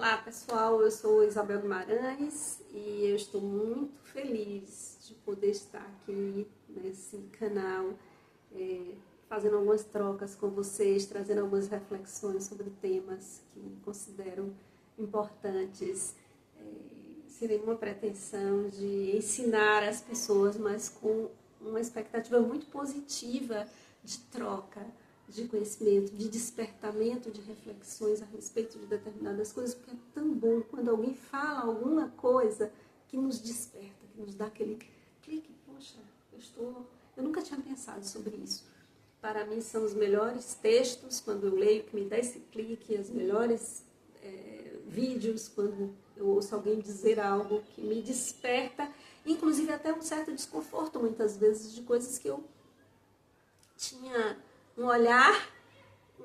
Olá pessoal, eu sou Isabel Guimarães e eu estou muito feliz de poder estar aqui nesse canal, fazendo algumas trocas com vocês, trazendo algumas reflexões sobre temas que considero importantes, sem nenhuma pretensão de ensinar as pessoas, mas com uma expectativa muito positiva de troca, de conhecimento, de despertamento de reflexões a respeito de determinadas coisas, porque é tão bom quando alguém fala alguma coisa que nos desperta, que nos dá aquele clique, poxa, eu nunca tinha pensado sobre isso. Para mim são os melhores textos quando eu leio, que me dá esse clique, os melhores vídeos quando eu ouço alguém dizer algo que me desperta, inclusive até um certo desconforto muitas vezes de coisas que eu tinha um olhar,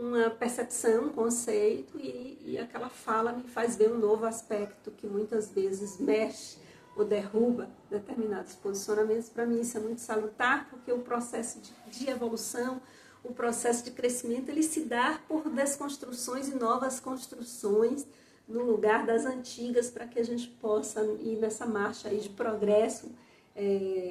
uma percepção, um conceito e aquela fala me faz ver um novo aspecto que muitas vezes mexe ou derruba determinados posicionamentos. Para mim isso é muito salutar, porque o processo de evolução, o processo de crescimento, ele se dá por desconstruções e novas construções no lugar das antigas, para que a gente possa ir nessa marcha aí de progresso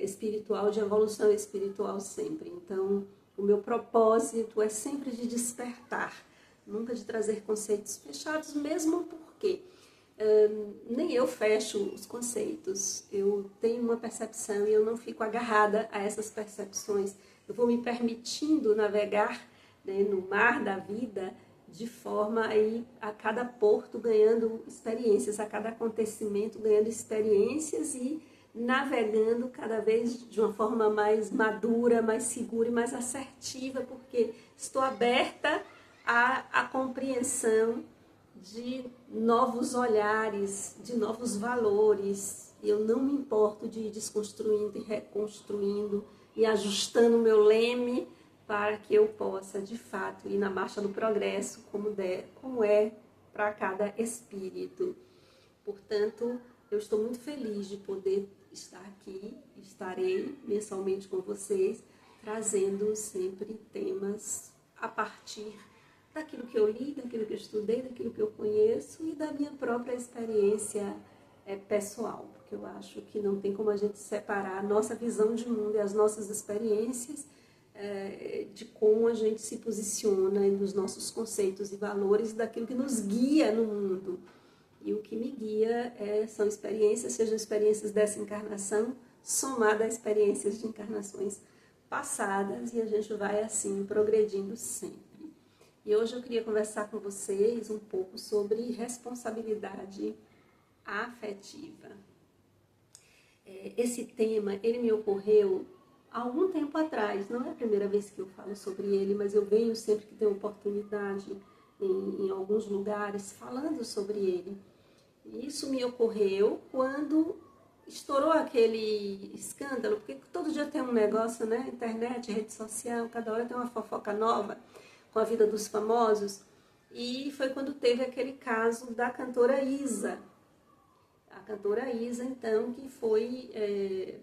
espiritual, de evolução espiritual sempre. Então, o meu propósito é sempre de despertar, nunca de trazer conceitos fechados, mesmo porque nem eu fecho os conceitos. Eu tenho uma percepção e eu não fico agarrada a essas percepções. Eu vou me permitindo navegar, né, no mar da vida, de forma a ir a cada porto ganhando experiências, a cada acontecimento ganhando experiências e navegando cada vez de uma forma mais madura, mais segura e mais assertiva, porque estou aberta à compreensão de novos olhares, de novos valores. Eu não me importo de ir desconstruindo e reconstruindo e ajustando o meu leme para que eu possa, de fato, ir na marcha do progresso, como é para cada espírito. Portanto, eu estou muito feliz de poder estar aqui, estarei mensalmente com vocês, trazendo sempre temas a partir daquilo que eu li, daquilo que eu estudei, daquilo que eu conheço e da minha própria experiência pessoal, porque eu acho que não tem como a gente separar a nossa visão de mundo e as nossas experiências de como a gente se posiciona nos nossos conceitos e valores daquilo que nos guia no mundo. E o que me guia são experiências, sejam experiências dessa encarnação, somada a experiências de encarnações passadas, e a gente vai assim progredindo sempre. E hoje eu queria conversar com vocês um pouco sobre responsabilidade afetiva. Esse tema, ele me ocorreu há algum tempo atrás, não é a primeira vez que eu falo sobre ele, mas eu venho sempre que tenho oportunidade em alguns lugares falando sobre ele. E isso me ocorreu quando estourou aquele escândalo, porque todo dia tem um negócio, né? Internet, rede social, cada hora tem uma fofoca nova com a vida dos famosos. E foi quando teve aquele caso da cantora Isa. A cantora Isa, então, que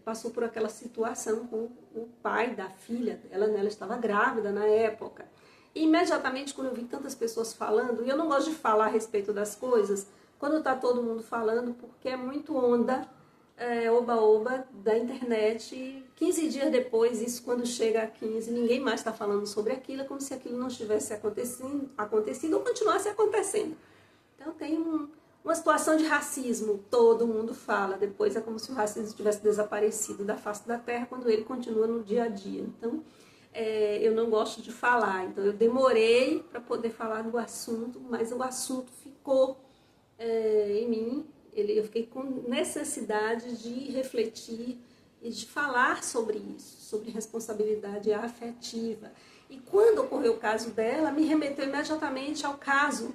passou por aquela situação com o pai da filha dela, né? Ela estava grávida na época. E imediatamente, quando eu vi tantas pessoas falando, e eu não gosto de falar a respeito das coisas, quando está todo mundo falando, porque é muito onda, oba-oba da internet, e 15 dias depois, isso quando chega a 15, ninguém mais está falando sobre aquilo, é como se aquilo não tivesse acontecido ou continuasse acontecendo. Então tem uma situação de racismo, todo mundo fala, depois é como se o racismo tivesse desaparecido da face da terra, quando ele continua no dia a dia. Então, eu não gosto de falar, então eu demorei para poder falar do assunto, mas o assunto ficou em mim, eu fiquei com necessidade de refletir e de falar sobre isso, sobre responsabilidade afetiva. E quando ocorreu o caso dela, me remeteu imediatamente ao caso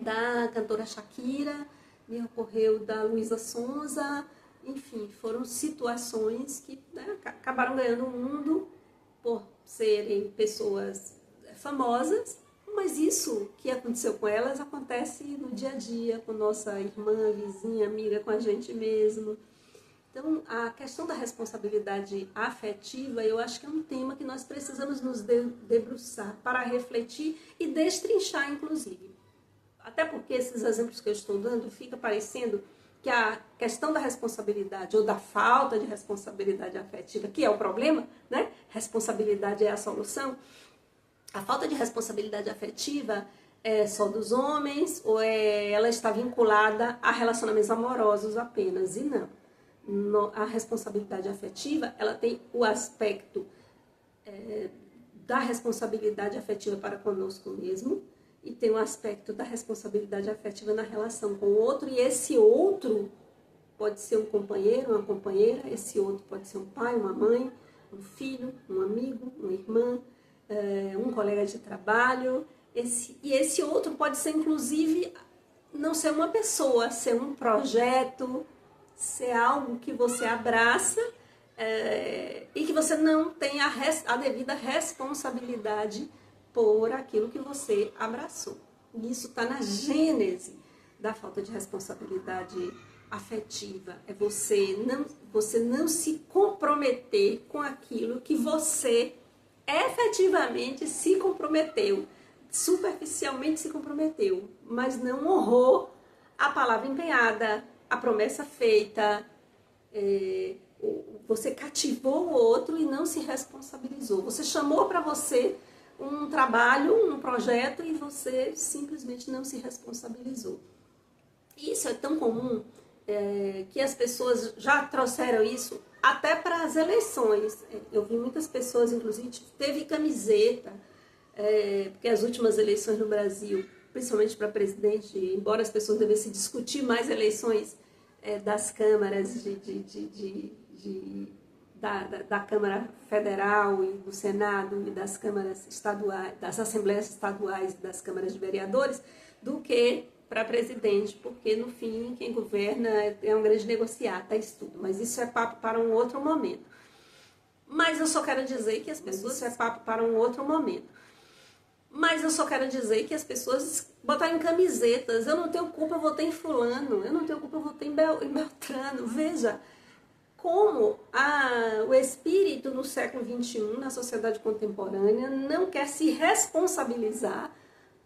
da cantora Shakira, me ocorreu da Luísa Sonza, enfim, foram situações que, né, acabaram ganhando o mundo por serem pessoas famosas, mas isso que aconteceu com elas acontece no dia a dia, com nossa irmã, vizinha, amiga, com a gente mesmo. Então, a questão da responsabilidade afetiva, eu acho que é um tema que nós precisamos nos debruçar para refletir e destrinchar, inclusive. até porque esses exemplos que eu estou dando, fica parecendo que a questão da responsabilidade ou da falta de responsabilidade afetiva, que é o problema, né? Responsabilidade é a solução. A falta de responsabilidade afetiva é só dos homens ou ela está vinculada a relacionamentos amorosos apenas? E não. A responsabilidade afetiva, ela tem o aspecto da responsabilidade afetiva para conosco mesmo, e tem o aspecto da responsabilidade afetiva na relação com o outro, e esse outro pode ser um companheiro, uma companheira, esse outro pode ser um pai, uma mãe, um filho, um amigo, uma irmã, um colega de trabalho, e esse outro pode ser, inclusive, não ser uma pessoa, ser um projeto, ser algo que você abraça e que você não tem a devida responsabilidade por aquilo que você abraçou. Isso está na gênese da falta de responsabilidade afetiva. É você não se comprometer com aquilo que você efetivamente se comprometeu, superficialmente se comprometeu, mas não honrou a palavra empenhada, a promessa feita. Você cativou o outro e não se responsabilizou. Você chamou para você um trabalho, um projeto, e você simplesmente não se responsabilizou. Isso é tão comum que as pessoas já trouxeram isso até para as eleições. Eu vi muitas pessoas, inclusive, teve camiseta, porque as últimas eleições no Brasil, principalmente para presidente, embora as pessoas devessem discutir mais eleições das câmaras da Câmara Federal e do Senado e das câmaras estaduais, das assembleias estaduais e das câmaras de vereadores, do que para presidente, porque no fim quem governa é um grande negociata, isso tudo. Mas isso é papo para um outro momento. Mas eu só quero dizer que as pessoas... Isso é papo para um outro momento. Mas eu só quero dizer que as pessoas botaram em camisetas, eu não tenho culpa, eu votei em fulano, eu não tenho culpa, eu votei em Beltrano. Veja como o espírito no século XXI, na sociedade contemporânea, não quer se responsabilizar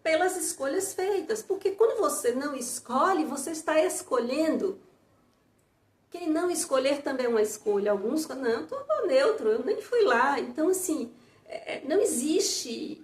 pelas escolhas feitas. Porque quando você não escolhe, você está escolhendo. Quem não escolher também é uma escolha. Alguns falam, não, eu estou neutro, eu nem fui lá. Então, assim, não existe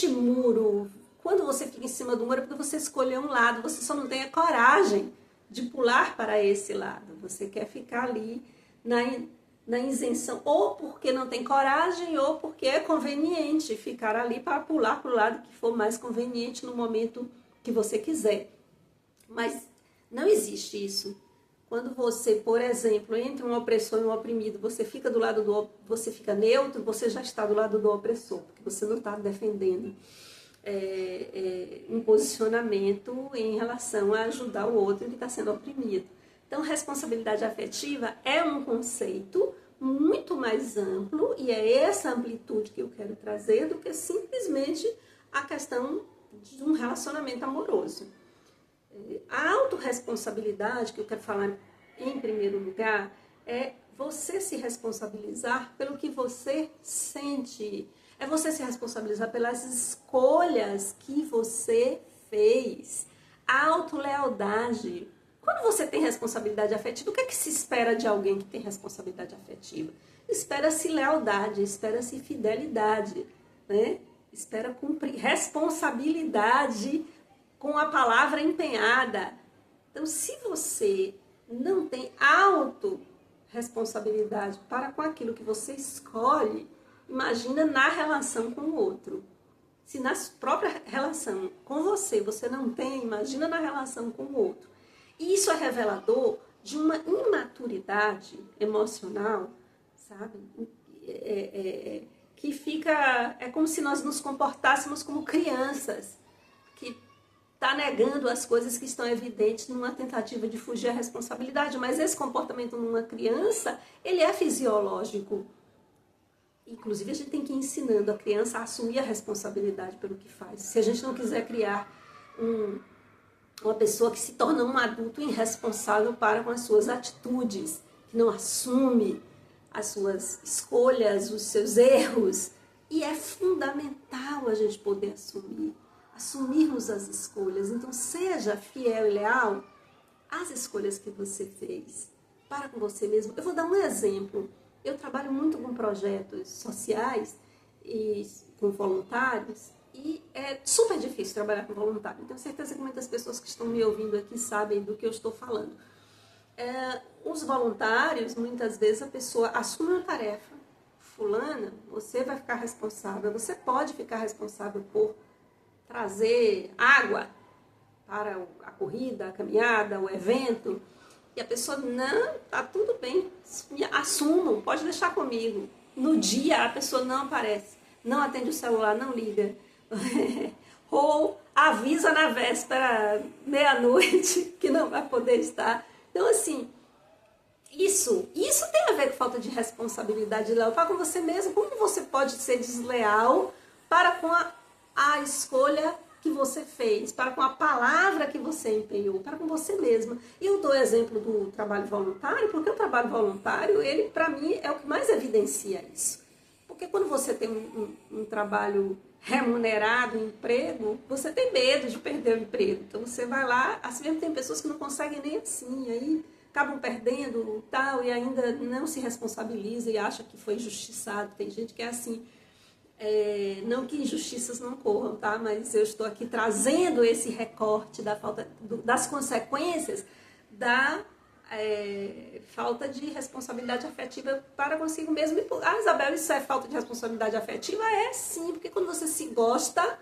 muro. Quando você fica em cima do muro é porque você escolheu um lado, você só não tem a coragem de pular para esse lado. Você quer ficar ali na isenção, ou porque não tem coragem, ou porque é conveniente ficar ali para pular para o lado que for mais conveniente no momento que você quiser. Mas não existe isso. Quando você, por exemplo, entre um opressor e um oprimido, você fica você fica neutro, você já está do lado do opressor, porque você não está defendendo um posicionamento em relação a ajudar o outro que está sendo oprimido. Então, responsabilidade afetiva é um conceito muito mais amplo, e é essa amplitude que eu quero trazer do que simplesmente a questão de um relacionamento amoroso. A autorresponsabilidade, que eu quero falar em primeiro lugar, é você se responsabilizar pelo que você sente. É você se responsabilizar pelas escolhas que você fez. A autolealdade. Quando você tem responsabilidade afetiva, o que é que se espera de alguém que tem responsabilidade afetiva? Espera-se lealdade, espera-se fidelidade, né? Espera cumprir responsabilidade com a palavra empenhada. Então, se você não tem autorresponsabilidade para com aquilo que você escolhe, imagina na relação com o outro. Se na própria relação com você não tem, imagina na relação com o outro. E isso é revelador de uma imaturidade emocional, sabe? Que fica... É como se nós nos comportássemos como crianças, que está negando as coisas que estão evidentes numa tentativa de fugir à responsabilidade. Mas esse comportamento numa criança, ele é fisiológico. Inclusive, a gente tem que ir ensinando a criança a assumir a responsabilidade pelo que faz. Se a gente não quiser criar uma pessoa que se torna um adulto irresponsável para com as suas atitudes, que não assume as suas escolhas, os seus erros. E é fundamental a gente poder assumir. assumirmos as escolhas. Então, seja fiel e leal às escolhas que você fez para com você mesmo. Eu vou dar um exemplo. Eu trabalho muito com projetos sociais e com voluntários e é super difícil trabalhar com voluntário. Tenho certeza que muitas pessoas que estão me ouvindo aqui sabem do que eu estou falando. Os voluntários, muitas vezes a pessoa assume uma tarefa. Fulana, você vai ficar responsável, você pode ficar responsável por trazer água para a corrida, a caminhada, o evento. E a pessoa, não, tá tudo bem, assumam, pode deixar comigo. No dia a pessoa não aparece, não atende o celular, não liga. Ou avisa na véspera, meia-noite, que não vai poder estar. Então, assim, isso tem a ver com falta de responsabilidade leal para com você mesmo. Como você pode ser desleal para com a escolha que você fez, para com a palavra que você empenhou, para com você mesma? E eu dou exemplo do trabalho voluntário, porque o trabalho voluntário, ele, para mim, é o que mais evidencia isso. Porque quando você tem um trabalho remunerado, um emprego, você tem medo de perder o emprego. Então você vai lá, assim mesmo tem pessoas que não conseguem nem assim, aí acabam perdendo tal, e ainda não se responsabiliza e acha que foi injustiçado. Tem gente que é assim. Não que injustiças não corram, tá? Mas eu estou aqui trazendo esse recorte da falta, das consequências da falta de responsabilidade afetiva para consigo mesmo. Isabel, isso é falta de responsabilidade afetiva? É sim, porque quando você se gosta,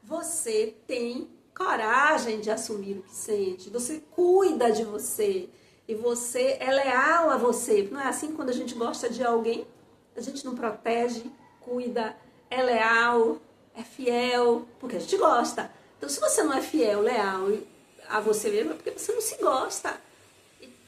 você tem coragem de assumir o que sente, você cuida de você e você é leal a você. Não é assim? Quando a gente gosta de alguém, a gente não protege, cuida, é leal, é fiel, porque a gente gosta. Então, se você não é fiel, leal a você mesmo, é porque você não se gosta.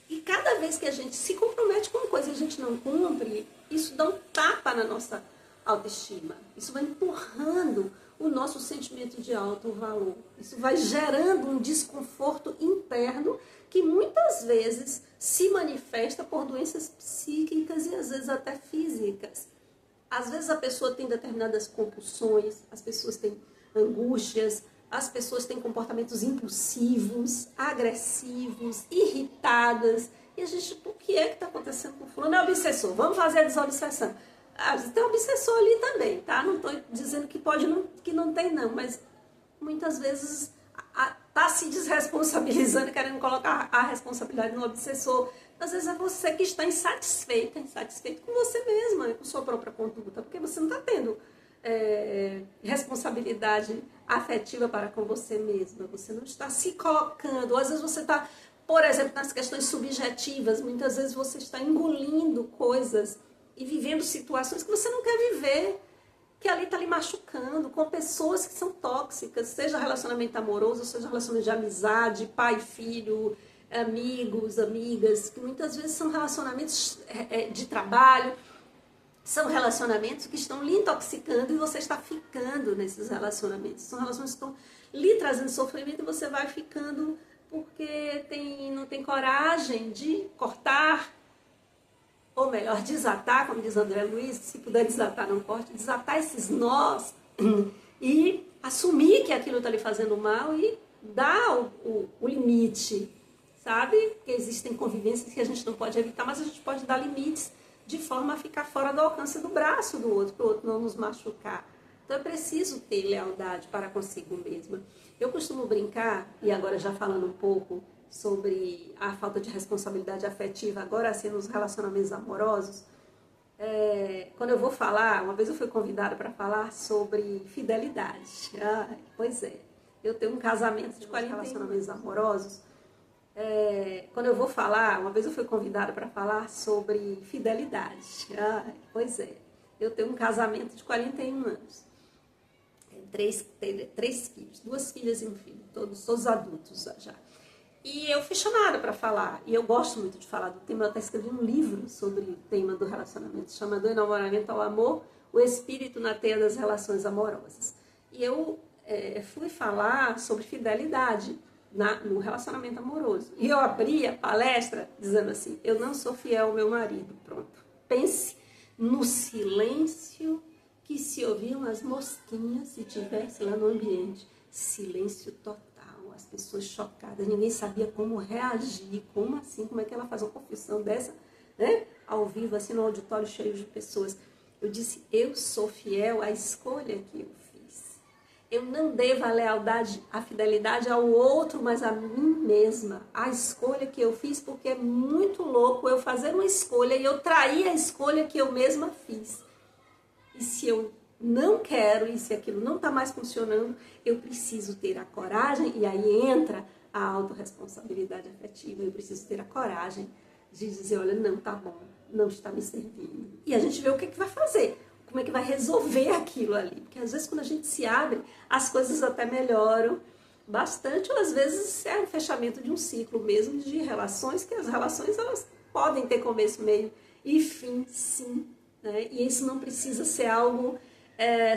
E cada vez que a gente se compromete com uma coisa e a gente não cumpre, isso dá um tapa na nossa autoestima. Isso vai empurrando o nosso sentimento de alto valor. Isso vai gerando um desconforto interno que muitas vezes se manifesta por doenças psíquicas e às vezes até físicas. Às vezes a pessoa tem determinadas compulsões, as pessoas têm angústias, as pessoas têm comportamentos impulsivos, agressivos, irritadas. E a gente, o que é que está acontecendo com o fulano? É obsessor, vamos fazer a desobsessão. Tem obsessor ali também, tá? Não estou dizendo que pode, que não tem não, mas muitas vezes está se desresponsabilizando, querendo colocar a responsabilidade no obsessor. Às vezes é você que está insatisfeito com você mesma, com sua própria conduta, porque você não está tendo responsabilidade afetiva para com você mesma, você não está se colocando. Ou às vezes você está, por exemplo, nas questões subjetivas, muitas vezes você está engolindo coisas e vivendo situações que você não quer viver, que ali está lhe machucando, com pessoas que são tóxicas, seja relacionamento amoroso, seja relacionamento de amizade, pai, filho, amigos, amigas, que muitas vezes são relacionamentos de trabalho, são relacionamentos que estão lhe intoxicando e você está ficando nesses relacionamentos. São relações que estão lhe trazendo sofrimento e você vai ficando porque não tem coragem de cortar, ou melhor, desatar, como diz André Luiz, se puder desatar, não corte, desatar esses nós e assumir que aquilo está lhe fazendo mal e dar o limite, sabe? Porque existem convivências que a gente não pode evitar, mas a gente pode dar limites de forma a ficar fora do alcance do braço do outro, para o outro não nos machucar. Então é preciso ter lealdade para consigo mesma. Eu costumo brincar, e agora já falando um pouco sobre a falta de responsabilidade afetiva, agora assim nos relacionamentos amorosos, quando eu vou falar, uma vez eu fui convidada para falar sobre fidelidade. Pois é, eu tenho um casamento de 40 relacionamentos amorosos. Quando eu vou falar, uma vez eu fui convidada para falar sobre fidelidade. Pois é, eu tenho um casamento de 41 anos. Três filhos, 2 filhas e um filho, todos adultos já. E eu fui chamada para falar, e eu gosto muito de falar do tema, eu até escrevi um livro sobre o tema do relacionamento, chama Do Enamoramento ao Amor, o Espírito na Teia das Relações Amorosas. E eu fui falar sobre fidelidade no relacionamento amoroso. E eu abri a palestra dizendo assim, eu não sou fiel ao meu marido, pronto. Pense no silêncio que se ouviam as mosquinhas se tivesse lá no ambiente. silêncio total, as pessoas chocadas, ninguém sabia como reagir, como assim, como é que ela faz uma confissão dessa, né? Ao vivo, assim, no auditório cheio de pessoas. Eu disse, eu sou fiel à escolha que eu fiz. Eu não devo a lealdade, a fidelidade ao outro, mas a mim mesma. A escolha que eu fiz, porque é muito louco eu fazer uma escolha e eu trair a escolha que eu mesma fiz. E se eu não quero, e se aquilo não está mais funcionando, eu preciso ter a coragem, e aí entra a autorresponsabilidade afetiva, eu preciso ter a coragem de dizer, olha, não tá bom, não está me servindo. E a gente vê o que vai fazer, como é que vai resolver aquilo ali. Porque às vezes quando a gente se abre, as coisas até melhoram bastante, ou às vezes é um fechamento de um ciclo mesmo de relações, que as relações elas podem ter começo, meio e fim, sim. Né? E isso não precisa ser algo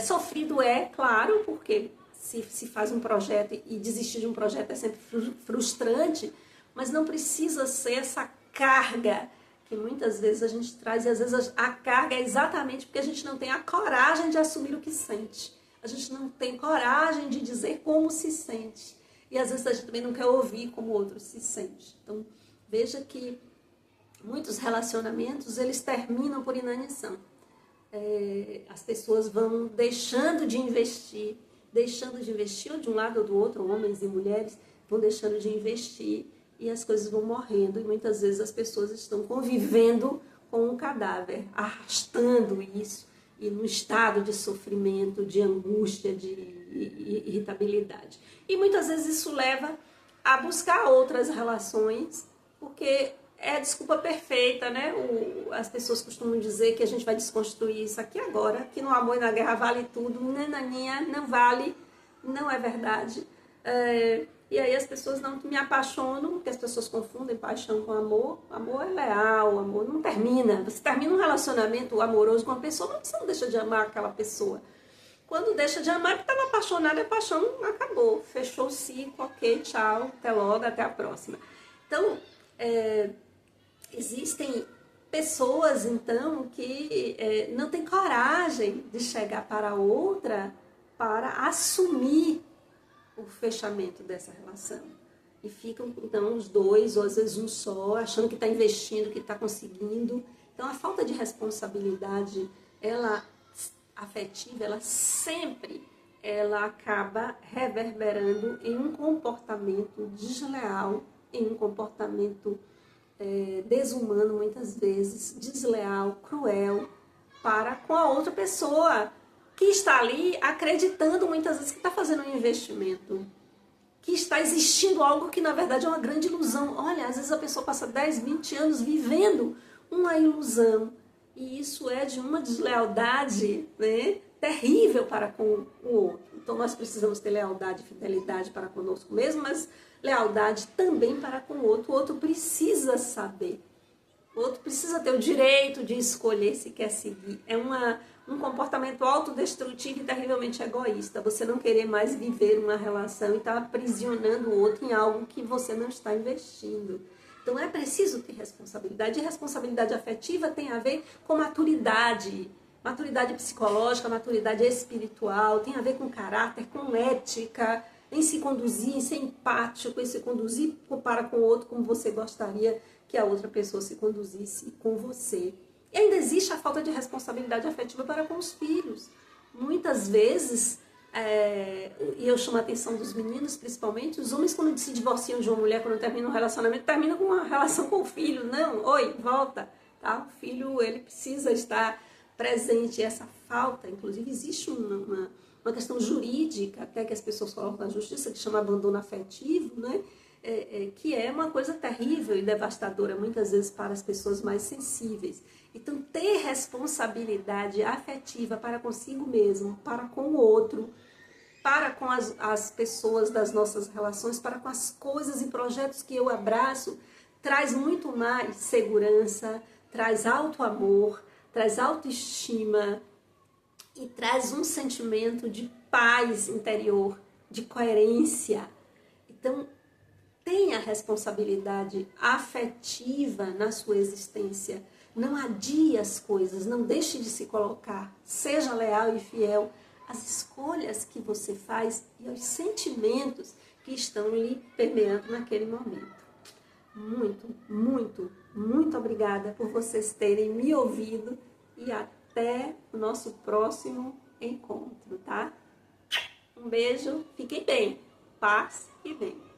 sofrido, claro, porque se faz um projeto e desistir de um projeto é sempre frustrante, mas não precisa ser essa carga que muitas vezes a gente traz, e às vezes a carga é exatamente porque a gente não tem a coragem de assumir o que sente. A gente não tem coragem de dizer como se sente. E às vezes a gente também não quer ouvir como o outro se sente. Então, veja que muitos relacionamentos, eles terminam por inanição. As pessoas vão deixando de investir, ou de um lado ou do outro, homens e mulheres, vão deixando de investir e as coisas vão morrendo. E muitas vezes as pessoas estão convivendo com um cadáver, arrastando isso, e num estado de sofrimento, de angústia, de irritabilidade. E muitas vezes isso leva a buscar outras relações, porque é a desculpa perfeita, né? As pessoas costumam dizer que a gente vai desconstruir isso aqui agora, que no amor e na guerra vale tudo. Nananinha, não vale, não é verdade. E aí as pessoas não me apaixonam, porque as pessoas confundem paixão com amor. Amor é leal, amor não termina. Você termina um relacionamento amoroso com uma pessoa, mas você não deixa de amar aquela pessoa. Quando deixa de amar, porque estava apaixonado, a paixão acabou. Fechou o ciclo, ok, tchau, até logo, até a próxima. Então, existem pessoas, então, que não têm coragem de chegar para a outra para assumir o fechamento dessa relação. E ficam, então, os dois, ou às vezes um só, achando que está investindo, que está conseguindo. Então, a falta de responsabilidade, afetiva, ela acaba reverberando em um comportamento desleal, em um comportamento desumano muitas vezes, desleal, cruel, para com a outra pessoa que está ali acreditando muitas vezes que está fazendo um investimento, que está existindo algo que na verdade é uma grande ilusão. Olha, às vezes a pessoa passa 10, 20 anos vivendo uma ilusão, e isso é de uma deslealdade, né, terrível para com o outro. Então nós precisamos ter lealdade e fidelidade para conosco mesmo, mas lealdade também para com o outro. O outro precisa saber. O outro precisa ter o direito de escolher se quer seguir. É um comportamento autodestrutivo e terrivelmente egoísta. Você não querer mais viver uma relação e estar aprisionando o outro em algo que você não está investindo. Então é preciso ter responsabilidade. E responsabilidade afetiva tem a ver com maturidade. Maturidade psicológica, maturidade espiritual, tem a ver com caráter, com ética, em se conduzir, em ser empático, em se conduzir para com o outro como você gostaria que a outra pessoa se conduzisse com você. E ainda existe a falta de responsabilidade afetiva para com os filhos. Muitas vezes, e eu chamo a atenção dos meninos principalmente, os homens quando se divorciam de uma mulher, quando terminam um relacionamento, terminam com uma relação com o filho. Não, oi, volta. Tá? O filho, ele precisa estar presente. Essa falta, inclusive, existe uma questão jurídica, até que as pessoas colocam na justiça, que chama abandono afetivo, né? Que é uma coisa terrível e devastadora, muitas vezes, para as pessoas mais sensíveis. Então, ter responsabilidade afetiva para consigo mesmo, para com o outro, para com as pessoas das nossas relações, para com as coisas e projetos que eu abraço, traz muito mais segurança, traz auto-amor, traz autoestima e traz um sentimento de paz interior, de coerência. Então, tenha responsabilidade afetiva na sua existência. Não adie as coisas, não deixe de se colocar. Seja leal e fiel às escolhas que você faz e aos sentimentos que estão lhe permeando naquele momento. Muito, muito, muito obrigada por vocês terem me ouvido e até o nosso próximo encontro, tá? Um beijo, fiquem bem, paz e bem.